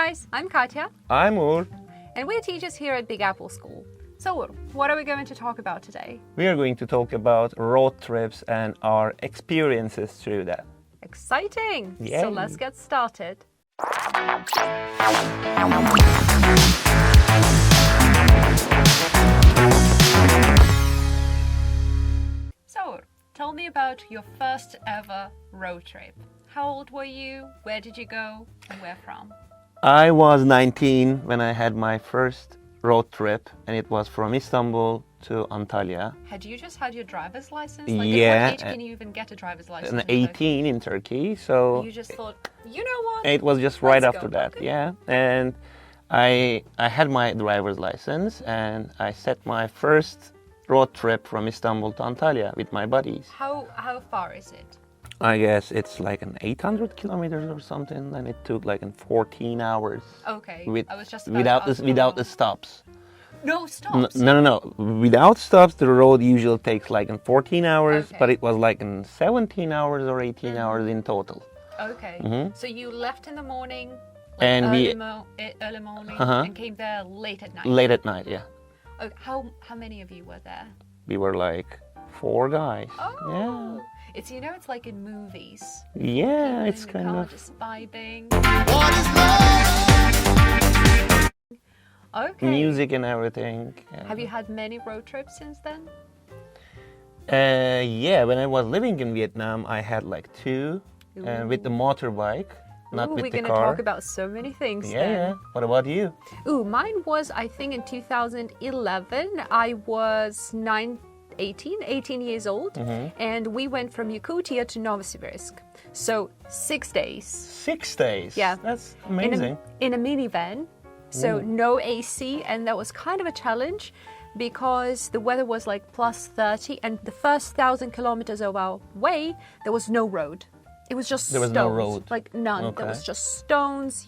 guys, I'm Katya. I'm Ugur. And we're teachers here at Big Apple School. So Ugur, what are we going to talk about today? We are going to talk about road trips and our experiences through that. Exciting! Yay. So let's get started. So Ugur, tell me about your first ever road trip. How old were you? Where did you go? And where from? I was 19 when I had my first road trip, and it was from Istanbul to Antalya. Had you just had your driver's license? Yeah. At what age can you even get a driver's license? And 18 in Turkey, so You just thought, you know what? it was just right Let's after go. that. Okay. Yeah, and I had my driver's license, and I set my first road trip from Istanbul to Antalya with my buddies. How far is it? I guess it's like an 800 kilometers or something, and it took like 14 hours. Okay, With, I was just about to ask without how the stops. long. No stops. No. Without stops, the road usually takes like 14 hours, Okay. but it was like 17 hours or 18 hours in total. Okay, so you left in the morning, And early, we- early morning, Uh-huh. and came there late at night. Late at night, yeah. Okay, how many of you were there? We were like 4 guys. Oh, it's it's like in movies. Yeah, People it's in the kind car of. just vibing. Okay. Music and everything. Yeah. Have you had many road trips since then? Yeah, when I was living in Vietnam, I had like 2, with the motorbike, not Ooh, with we're the gonna car. talk about so many things. Yeah, then. yeah. What about you? Ooh, mine was, I think, in 2011. I was 18 years old, and we went from Yakutia to Novosibirsk. So 6 days. 6 days. Yeah. That's amazing. In a minivan, so no AC, and that was kind of a challenge because the weather was like plus 30, and the first 1,000 kilometers of our way, there was no road. It was just There was stones, no road. like none. Okay. There was just stones,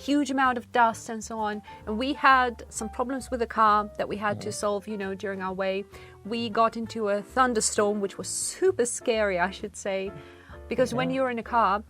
huge amount of dust and so on. And we had some problems with the car that we had to solve, during our way. We got into a thunderstorm, which was super scary, I should say, because when you're in a car,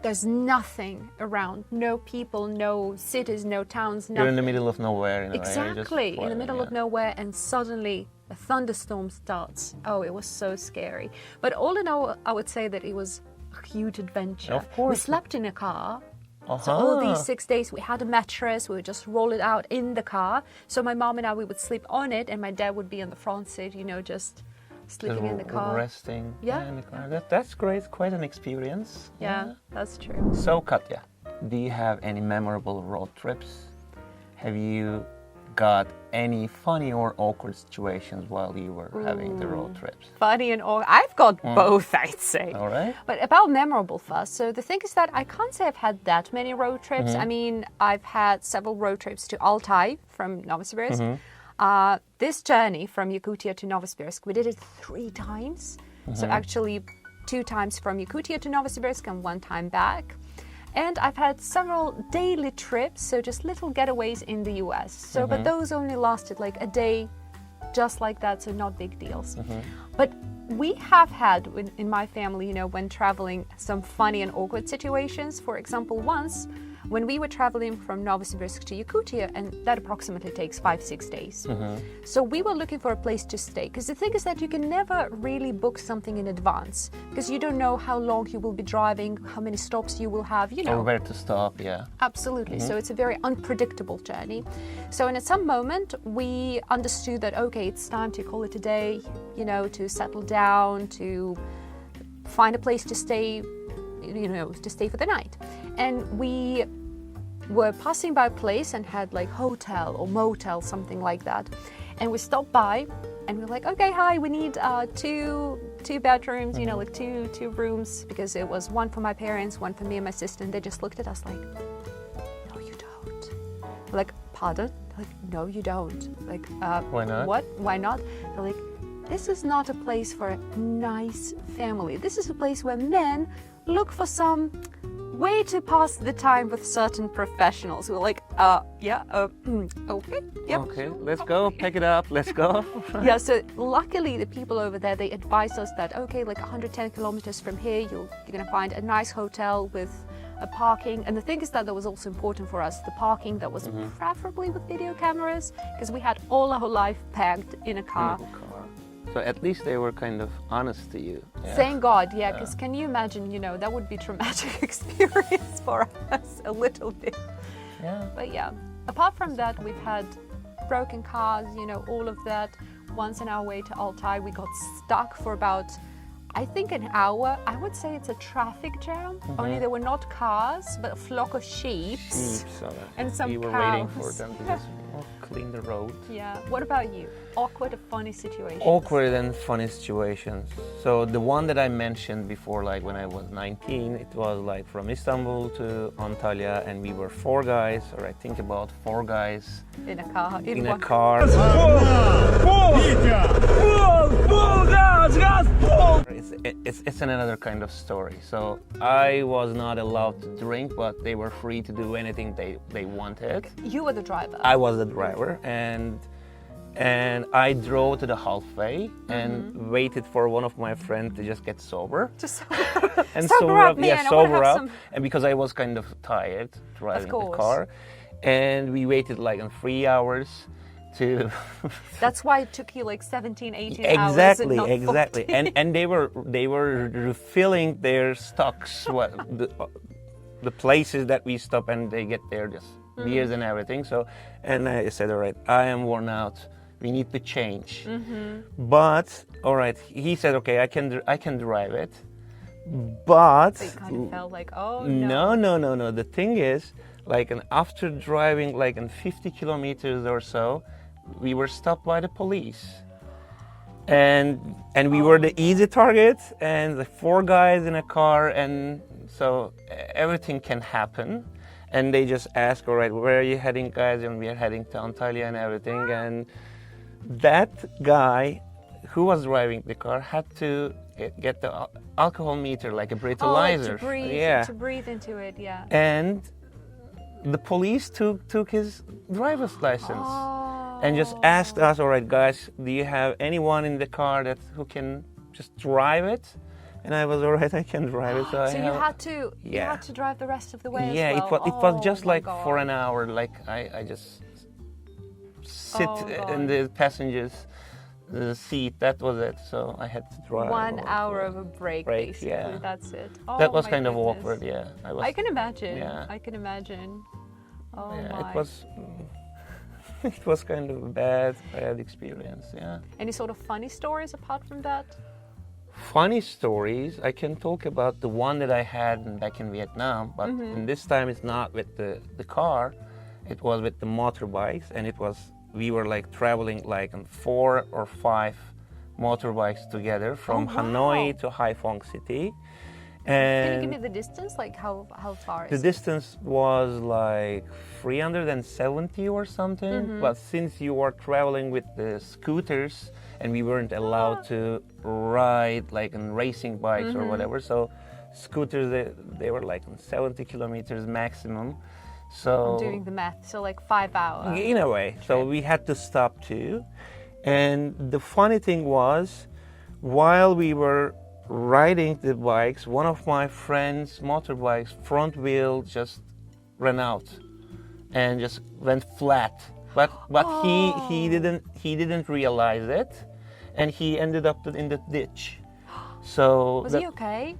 there's nothing around, no people, no cities, no towns, You're nothing. in the middle of nowhere. In a way. You're just Exactly, in the middle of yeah. nowhere, and suddenly a thunderstorm starts. Oh, it was so scary. But all in all, I would say that it was a huge adventure. Of course. We slept in a car. So all Uh-huh. these 6 days, we had a mattress. We would just roll it out in the car. So my mom and I, we would sleep on it, and my dad would be on the front seat, just sleeping in the car. Resting. Yeah. In the car. That's great. Quite an experience. Yeah, that's true. So, Katya, do you have any memorable road trips? Have you got any funny or awkward situations while you were having the road trips? Funny and all. I've got both, I'd say. All right. But about memorable first. So the thing is that I can't say I've had that many road trips. I mean, I've had several road trips to Altai from Novosibirsk. This journey from Yakutia to Novosibirsk, we did it 3 times. So actually 2 times from Yakutia to Novosibirsk and 1 time back. And I've had several daily trips, so just little getaways in the US. So, but those only lasted like a day, just like that, so not big deals. But we have had, in my family, when traveling, some funny and awkward situations. For example, once, when we were traveling from Novosibirsk to Yakutia, and that approximately takes 5-6 days. So we were looking for a place to stay, because the thing is that you can never really book something in advance, because you don't know how long you will be driving, how many stops you will have, Or where to stop, yeah. Absolutely. So it's a very unpredictable journey. So and at some moment we understood that, okay, it's time to call it a day, to settle down, to find a place to stay, to stay for the night. And we were passing by a place and had like hotel or motel, something like that. And we stopped by and we were like, okay, hi, we need two bedrooms, like two rooms, because it was one for my parents, one for me and my sister. And they just looked at us like, no, you don't. We're like, pardon? They're like, no, you don't. Like, Why not? What? Why not? They're like, this is not a place for a nice family. This is a place where men look for some way to pass the time with certain professionals. We're like, okay, yep. Okay, let's go, pick it up, let's go. Yeah, so luckily the people over there, they advised us that, okay, like 110 kilometers from here, you're going to find a nice hotel with a parking. And the thing is that was also important for us, the parking that was preferably with video cameras, because we had all our life packed in a car. So at least they were kind of honest to you. Yeah. Thank God, yeah, because can you imagine, you know, that would be traumatic experience for us a little bit. Yeah. But yeah, apart from that, we've had broken cars, you know, all of that. Once on our way to Altai, we got stuck for about, I think, an hour. I would say it's a traffic jam. Only there were not cars, but a flock of sheep. And some we were cows. waiting for them to just clean the road. Yeah. What about you? Awkward or funny situations? Awkward and funny situations. So the one that I mentioned before, like when I was 19, it was like from Istanbul to Antalya, and we were 4 guys, or I think about 4 guys In a car. in a car. It's another kind of story. So I was not allowed to drink, but they were free to do anything they wanted. You were the driver. I was the driver, and I drove to the halfway and waited for one of my friends to just get sober. Just And sober up, man. yeah, I wanna sober have up. some- And because I was kind of tired driving the course. car, and we waited like 3 hours to. That's why it took you like 17, 18 Exactly, hours. exactly. And they were refilling their stocks, the places that we stop, and they get there just beers and everything. So, and I said, all right, I am worn out. We need to change. But all right, he said, okay, I can drive it. But So you kind of felt like, oh no. no. The thing is, like, after driving like 50 kilometers or so, we were stopped by the police, and we were the easy target, and the 4 guys in a car, and so everything can happen. And they just ask, all right, where are you heading, guys? And we are heading to Antalya and everything. And that guy who was driving the car had to get the alcohol meter, like a breathalyzer. To breathe, yeah. to breathe into it, yeah. And the police took his driver's license and just asked us, all right, guys, do you have anyone in the car who can just drive it? And I was, all right, I can drive it. So you had to drive the rest of the way yeah, as well? it was just my like God. for an hour, like I just sit God. in the passenger's seat. That was it. So I had to drive. 1 hour of a break, basically. yeah. That's it. That Oh, was my kind of goodness. awkward, yeah. I can imagine. Yeah. I can imagine. Oh Yeah, my. it was. It was kind of a bad experience, yeah. Any sort of funny stories apart from that? Funny stories, I can talk about the one that I had back in Vietnam, but in this time it's not with the car, it was with the motorbikes, and we were like traveling like on 4 or 5 motorbikes together from Hanoi to Haiphong City. And Can you give me the distance? Like how far the is it? distance was like 370 or something, but since you were traveling with the scooters and we weren't allowed to ride like on racing bikes or whatever, so scooters they were like on 70 kilometers maximum. So I'm doing the math, so like 5 hours. in a way, so we had to stop too. And the funny thing was, while we were riding the bikes, one of my friend's motorbikes front wheel just ran out and just went flat. But he didn't realize it, and he ended up in the ditch. So Was he okay?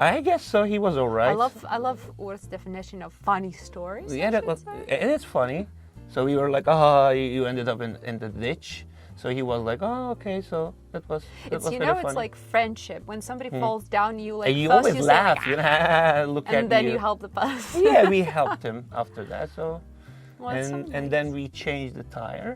I guess so. He was all right. I love Ur's definition of funny stories. Yeah, I that should was. say. And it's funny. So we were like, you ended up in the ditch. So he was like, oh, okay. So that was It's really it's funny. like friendship. When somebody falls down, you like And you first always you say, laugh, like, you know, look at and then you. you help the person. Yeah, we helped him after that. So, Well, that's so and then we changed the tire,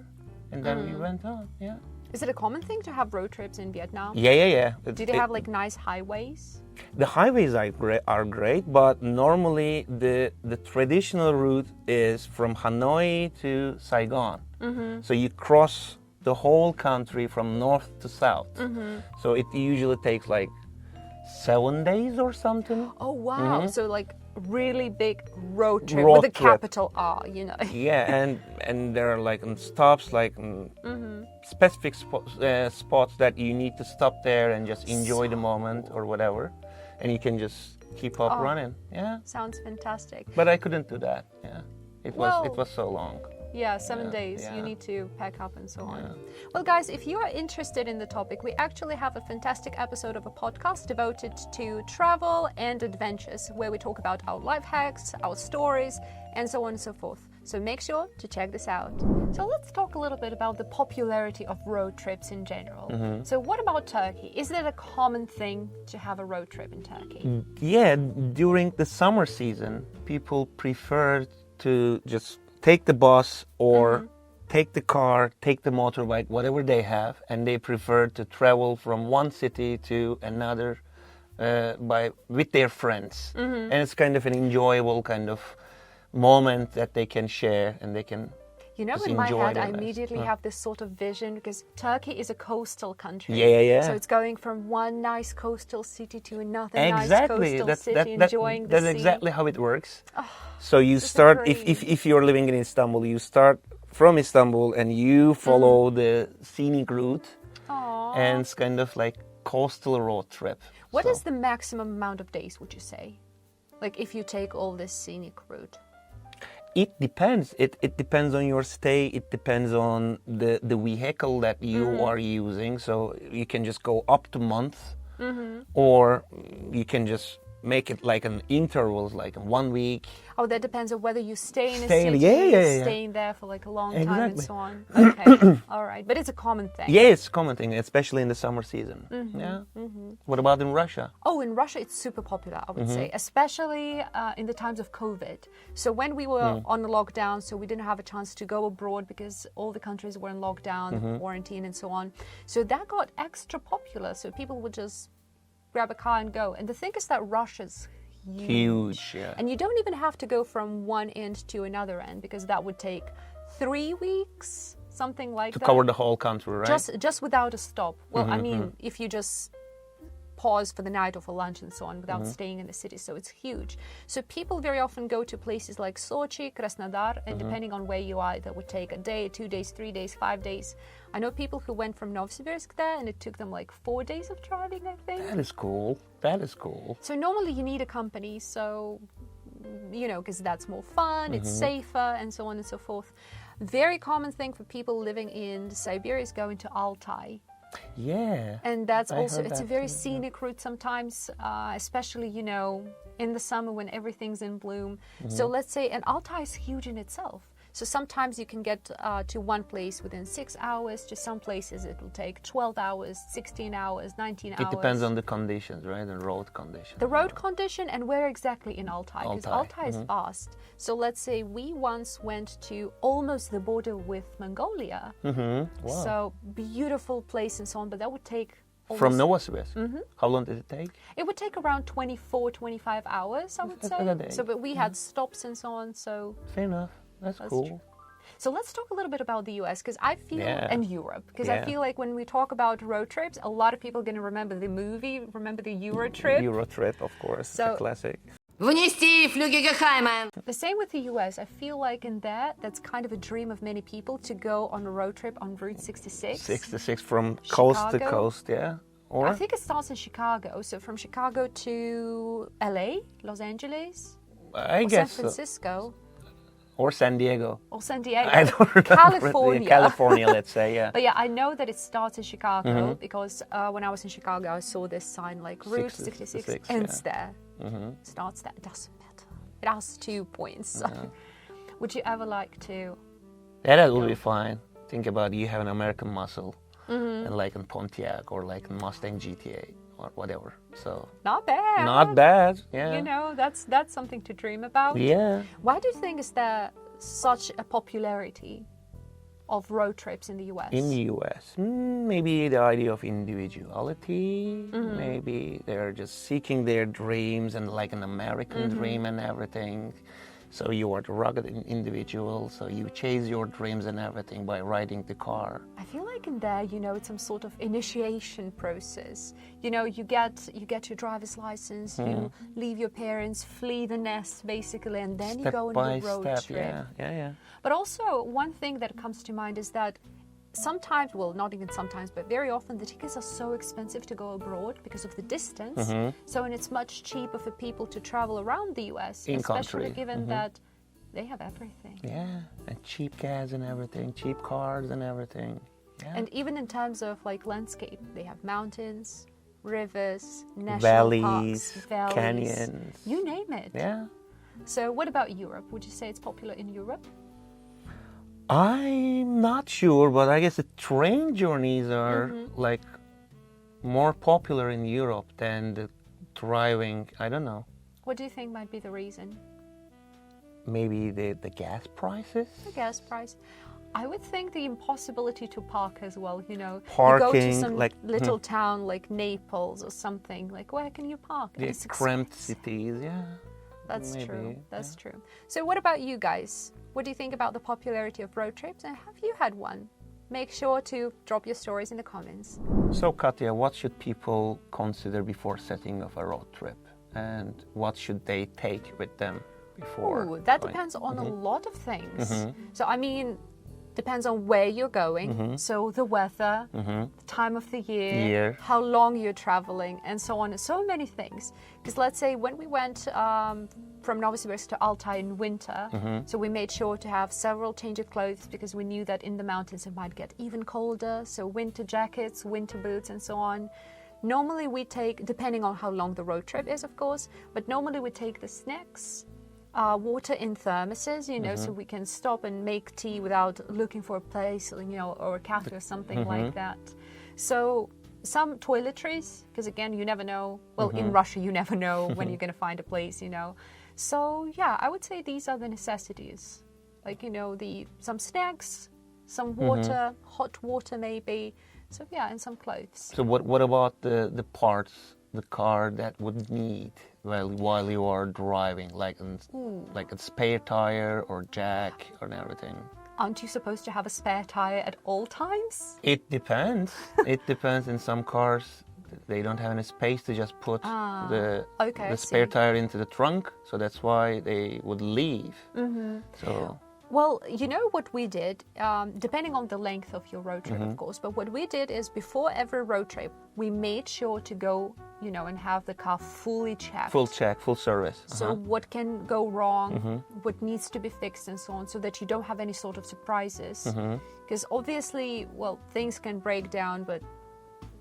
and then we went on. Yeah. Is it a common thing to have road trips in Vietnam? Yeah. Do they have like nice highways? The highways are great, but normally the traditional route is from Hanoi to Saigon. So you cross the whole country from north to south. So it usually takes like 7 days or something. Oh wow! So like really big road trip Road with a trip. capital R, you know. Yeah, and there are like stops, like specific spots that you need to stop there and just enjoy the moment or whatever, and you can just keep up running. Yeah. Sounds fantastic. But I couldn't do that. Yeah. It was so long. Yeah, 7 days. You need to pack up and so on. Well, guys, if you are interested in the topic, we actually have a fantastic episode of a podcast devoted to travel and adventures, where we talk about our life hacks, our stories, and so on and so forth. So make sure to check this out. So let's talk a little bit about the popularity of road trips in general. So what about Turkey? Is it a common thing to have a road trip in Turkey? Yeah, during the summer season, people prefer to just take the bus or take the car, take the motorbike, whatever they have, and they prefer to travel from one city to another with their friends. And it's kind of an enjoyable kind of moment that they can share, and they can You know, just in my enjoy head, their I lives. immediately have this sort of vision, because Turkey is a coastal country. Yeah. So it's going from one nice coastal city to another nice Exactly. coastal city, enjoying the that's sea. exactly how it works. So you this is a start, dream. if you're living in Istanbul, you start from Istanbul and you follow the scenic route, Aww. and it's kind of like coastal road trip. What So- is the maximum amount of days, would you say? Like if you take all this scenic route? It depends. It depends on your stay. It depends on the vehicle that you are using. So you can just go up to months, or you can just make it like an intervals, like 1 week. Oh, that depends on whether you stay in a Stay in- city, yeah. staying there for like a long time and Exactly. so on. Okay, all right. But it's a common thing. Yeah, it's a common thing, especially in the summer season. Yeah. What about in Russia? Oh, in Russia, it's super popular, I would say, especially in the times of COVID. So when we were on a lockdown, so we didn't have a chance to go abroad because all the countries were in lockdown, quarantine, and so on. So that got extra popular. So people would just grab a car and go. And the thing is that Russia's huge. Yeah. And you don't even have to go from one end to another end, because that would take 3 weeks, something like To that. cover the whole country, right? Just without a stop. Well, I mean, if you just pause for the night or for lunch and so on without staying in the city, so it's huge. So people very often go to places like Sochi, Krasnodar, and depending on where you are, that would take a day, 2 days, 3 days, 5 days. I know people who went from Novosibirsk there, and it took them like 4 days of driving, I think. That is cool. That is cool. So normally you need a company, so, you know, because that's more fun, it's safer, and so on and so forth. Very common thing for people living in Siberia is going to Altai. Yeah. And that's I also, heard it's a that very too, yeah. scenic route sometimes, especially, you know, in the summer when everything's in bloom. So let's say, and Altai is huge in itself. So sometimes you can get to one place within 6 hours. To some places it will take 12 hours, 16 hours, 19 hours. It depends on the conditions, right? The road conditions. The road condition and where exactly in Altai. Because Altai, Altai is vast. So let's say we once went to almost the border with Mongolia. Wow. So beautiful place and so on, but that would take From almost- Novosibirsk? How long did it take? It would take around 24, 25 hours, I would That's say. a day. So, but we had stops and so on. So, Fair enough. That's cool. true. So let's talk a little bit about the US, because I feel, Yeah. and Europe, because I Yeah. feel like when we talk about road trips, a lot of people are going to remember the movie, remember the Euro trip. Euro trip, of course. So- a classic. Внести флюги гехаймен. The same with the US. I feel like in that, that's kind of a dream of many people to go on a road trip on Route 66. 66 from coast to Chicago. coast, yeah? Or? I think it starts in Chicago. So from Chicago to LA, Los Angeles, I or guess San Francisco, Or San Diego. or San Diego. I don't remember. California. California, let's say, yeah. But yeah, I know that it starts in Chicago because when I was in Chicago, I saw this sign like Route 66 ends there. Starts there. It doesn't matter. It has 2 points. Would you ever like to? Yeah, that would be fine. Think about you have an American muscle, and like a Pontiac or like a Mustang GTA or whatever. So Not bad. not bad, yeah. You know, that's something to dream about. Yeah. Why do you think is there such a popularity of road trips in the US? In the US, maybe the idea of individuality. Maybe they're just seeking their dreams and like an American dream and everything. So you are the rugged individual, so you chase your dreams and everything by riding the car. I feel like in there, you know, it's some sort of initiation process. You know, you get your driver's license, you leave your parents, flee the nest, basically, and then you go on by the road step, trip. yeah. But also, one thing that comes to mind is that sometimes, well, not even sometimes, but very often the tickets are so expensive to go abroad because of the distance. So, and it's much cheaper for people to travel around the US, In especially country. given that they have everything. Yeah, and cheap gas and everything, cheap cars and everything. Yeah. And even in terms of like landscape, they have mountains, rivers, national valleys, parks, valleys, canyons. you name it. Yeah. So what about Europe? Would you say it's popular in Europe? I'm not sure, but I guess the train journeys are like more popular in Europe than the driving. I don't know. What do you think might be the reason? Maybe the gas prices? The gas price. I would think the impossibility to park as well, you know. Parking, you go to some like, little town like Naples or something, like where can you park? And The it's cramped expensive. cities, yeah. That's Maybe, true. That's true. So what about you guys? What do you think about the popularity of road trips, and have you had one? Make sure to drop your stories in the comments. So, Katya, what should people consider before setting off a road trip? And what should they take with them before? Ooh, that going? depends on a lot of things. So, I mean, depends on where you're going. So the weather, the time of the year, how long you're traveling, and so on, and so many things. Because let's say when we went from Novosibirsk to Altai in winter, so we made sure to have several change of clothes because we knew that in the mountains it might get even colder. So winter jackets, winter boots, and so on. Normally we take, depending on how long the road trip is, of course, but normally we take the snacks, water in thermoses, you know, so we can stop and make tea without looking for a place, you know, or a cafe or something like that. So some toiletries, because again, you never know. Well, in Russia, you never know when you're going to find a place, you know. So yeah, I would say these are the necessities, like, you know, some snacks, some water, hot water maybe. So yeah, and some clothes. So what about the parts the car that would need while you are driving, like a spare tire or jack or everything? Aren't you supposed to have a spare tire at all times? It depends. It depends. In some cars, they don't have any space to just put the spare tire into the trunk, so that's why they would leave. So. Well, you know what we did, depending on the length of your road trip, of course, but what we did is before every road trip, we made sure to go, you know, and have the car fully checked. Full check, full service. So what can go wrong, what needs to be fixed and so on, so that you don't have any sort of surprises. Because obviously, well, things can break down, but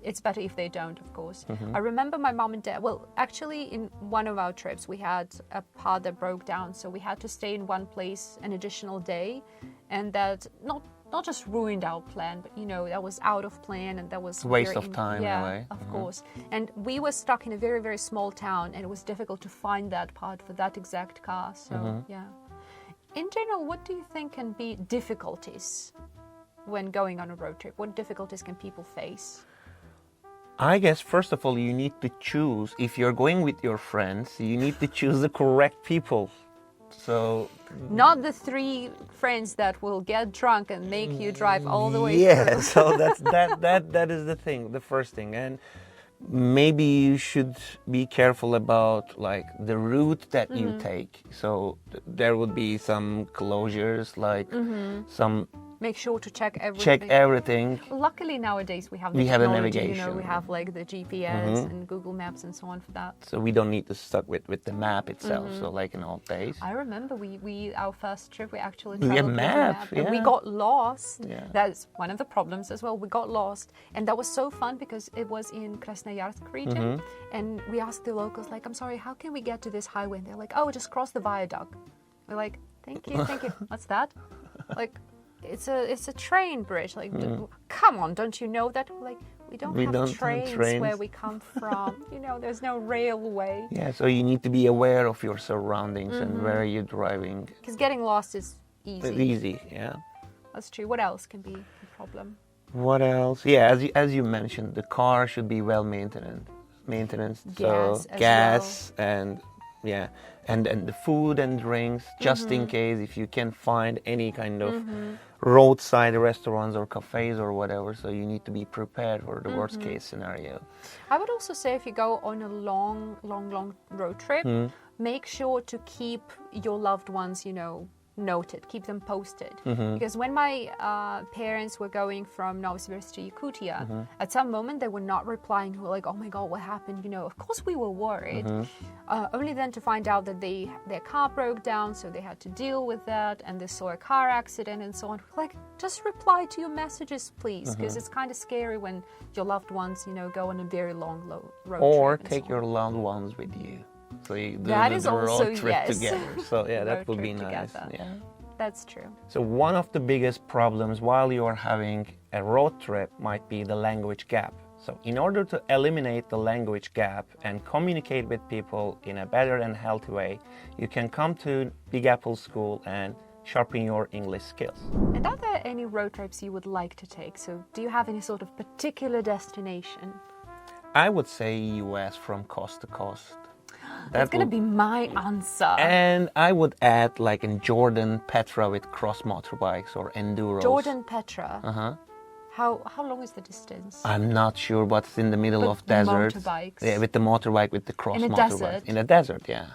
it's better if they don't, of course. I remember my mom and dad, well, actually in one of our trips, we had a part that broke down. So we had to stay in one place an additional day. And that not just ruined our plan, but, you know, that was out of plan and that was waste of time in a way. Of course. And we were stuck in a very, very small town and it was difficult to find that part for that exact car. So, yeah. In general, what do you think can be difficulties when going on a road trip? What difficulties can people face? I guess, first of all, you need to choose. If you're going with your friends, you need to choose the correct people. So, not the 3 friends that will get drunk and make you drive all the way through. So that is the thing, the first thing. And maybe you should be careful about like the route that you take. So there would be some closures, like some. Make sure to check everything. Check everything. Luckily nowadays we have the navigation. You know, we have like the GPS and Google Maps and so on for that. So we don't need to stuck with the map itself. So like in old days. I remember we our first trip we actually traveled with a map and we got lost. Yeah. That's one of the problems as well. We got lost and that was so fun because it was in Krasnoyarsk region and we asked the locals like, I'm sorry, how can we get to this highway? And they're like, oh, just cross the viaduct. We're like, thank you. What's that? Like, it's a train bridge. Like, come on, don't you know that? Like, we don't have trains where we come from. You know, there's no railway. Yeah, so you need to be aware of your surroundings and where you're driving. Because getting lost is easy. It's easy, yeah. That's true. What else can be a problem? What else? Yeah, as you mentioned, the car should be well maintained. Gas and yeah, and the food and drinks, just in case if you can find any kind of roadside restaurants or cafes or whatever, so you need to be prepared for the worst case scenario. I would also say if you go on a long road trip, make sure to keep your loved ones, you know, noted, keep them posted. Because when my parents were going from Novosibirsk to Yakutia, at some moment they were not replying. We were like, oh my God, what happened? You know, of course we were worried. Only then to find out that their car broke down, so they had to deal with that, and they saw a car accident and so on. We're like, just reply to your messages, please, because it's kind of scary when your loved ones, you know, go on a very long road Or trip. take your loved ones with you. So you do That the is road also, trip yes. together. So yeah, that Road would be trip nice. together. Yeah. That's true. So one of the biggest problems while you are having a road trip might be the language gap. So in order to eliminate the language gap and communicate with people in a better and healthy way, you can come to Big Apple School and sharpen your English skills. And are there any road trips you would like to take? So do you have any sort of particular destination? I would say US from coast to coast. That's going to be my answer. And I would add like in Jordan, Petra with cross motorbikes or enduros. Jordan, Petra. Uh-huh. How long is the distance? I'm not sure, but it's in the middle But of desert. motorbikes. Yeah, with the motorbike, with the cross In a motorbike. desert? In a desert, yeah.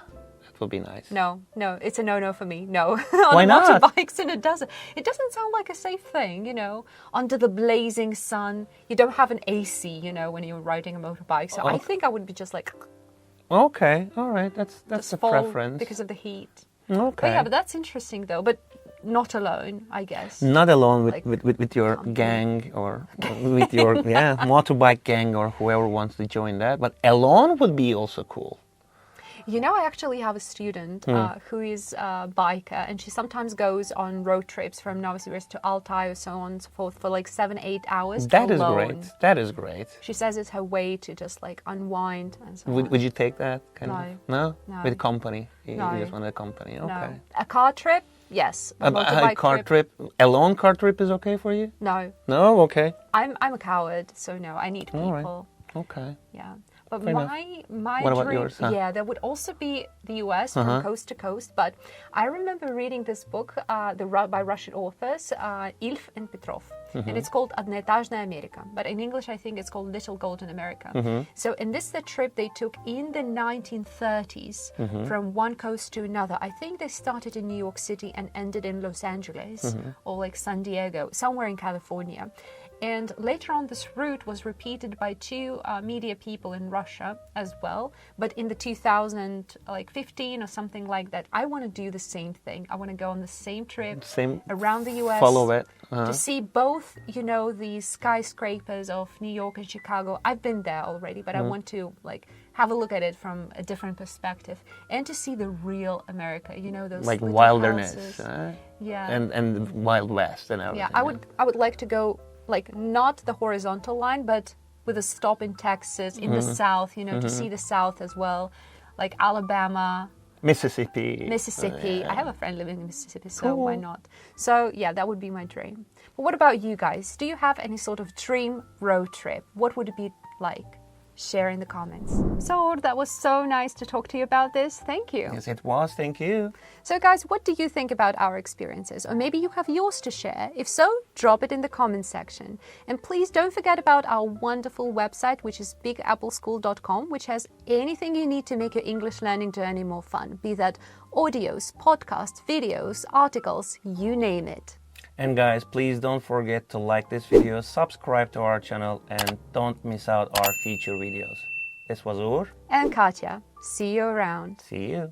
That would be nice. No, it's a no-no for me. No. Why not? Motorbikes in a desert. It doesn't sound like a safe thing, you know. Under the blazing sun, you don't have an AC, you know, when you're riding a motorbike. So I think I would be just like Okay, all right, that's just a fall preference. because of the heat. Okay. But yeah, but that's interesting though. But not alone, I guess. Not alone with, Like with your company. gang or with your motorbike gang or whoever wants to join that. But alone would be also cool. You know, I actually have a student who is a biker, and she sometimes goes on road trips from Novosibirsk to Altai or so on and so forth for like 7-8 hours. That is alone. great. That is great. She says it's her way to just like unwind and so on. Would you take that kind No. of? No? No. With company? You No. just want a company? Okay. No. A car trip? Yes. A A motorbike car trip? A long car trip is okay for you? No. No? Okay. I'm a coward, so no, I need people. All right. Okay. Yeah. But Fair enough. my What about dream, yours, huh? yeah, there would also be the US from coast to coast. But I remember reading this book by Russian authors, Ilf and Petrov, and it's called Одноэтажная Америка. But in English, I think it's called Little Golden America. So in this the trip they took in the 1930s from one coast to another. I think they started in New York City and ended in Los Angeles or like San Diego, somewhere in California. And later on, this route was repeated by two media people in Russia as well. But in the 2015 or something like that, I want to do the same thing. I want to go on the same trip around the US. Follow it. To see both, you know, the skyscrapers of New York and Chicago. I've been there already, but I want to like have a look at it from a different perspective and to see the real America. You know, those Like little wilderness. houses. Yeah. And the Wild West and everything. Yeah, I would like to go like not the horizontal line, but with a stop in Texas, in the South, you know, to see the South as well, like Alabama, Mississippi. I have a friend living in Mississippi, so why not? So yeah, that would be my dream. But what about you guys? Do you have any sort of dream road trip? What would it be like? Share in the comments. So that was so nice to talk to you about this. Thank you. Yes, it was. Thank you. So guys, what do you think about our experiences? Or maybe you have yours to share. If so, drop it in the comments section. And please don't forget about our wonderful website, which is bigappleschool.com, which has anything you need to make your English learning journey more fun. Be that audios, podcasts, videos, articles, you name it. And guys, please don't forget to like this video, subscribe to our channel, and don't miss out our future videos. This was Ugur. And Katya. See you around. See you.